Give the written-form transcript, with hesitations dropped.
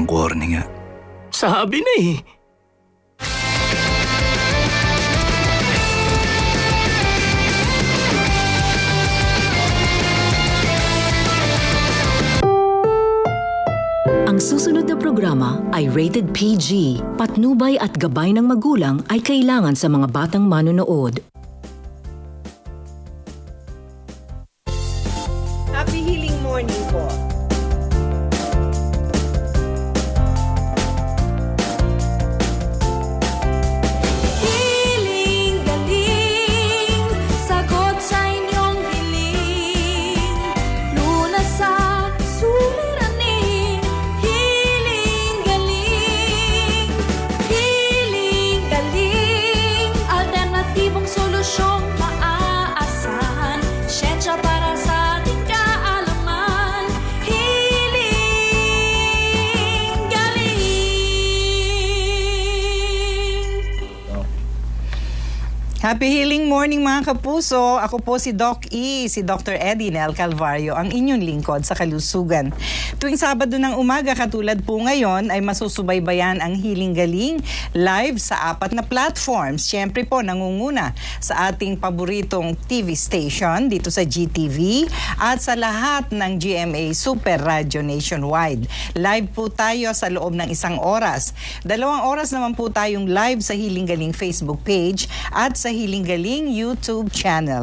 corny nga. Sabi na eh. Ang susunod na programa ay rated PG. Patnubay at gabay ng magulang ay kailangan sa mga batang manonood. Happy healing morning po. Hiling galing, sagot sa inyong hiling. Lunas sa suliranin. Hiling galing, hiling galing. Alternatibong solusyong maaasahan. Siyensya para sa ating kaalaman. Hiling galing. Happy healing morning mga kapuso. Ako po si Doc E, si Dr. Eddie Nel Calvario, ang inyong lingkod sa kalusugan. Tuwing Sabado ng umaga katulad po ngayon ay masusubaybayan ang Healing Galing live sa 4 na platforms. Siyempre po nangunguna sa ating paboritong TV station dito sa GTV at sa lahat ng GMA Super Radio Nationwide. Live po tayo sa loob ng 1 oras. 2 oras naman po tayong live sa Healing Galing Facebook page at sa Healing Galing YouTube channel.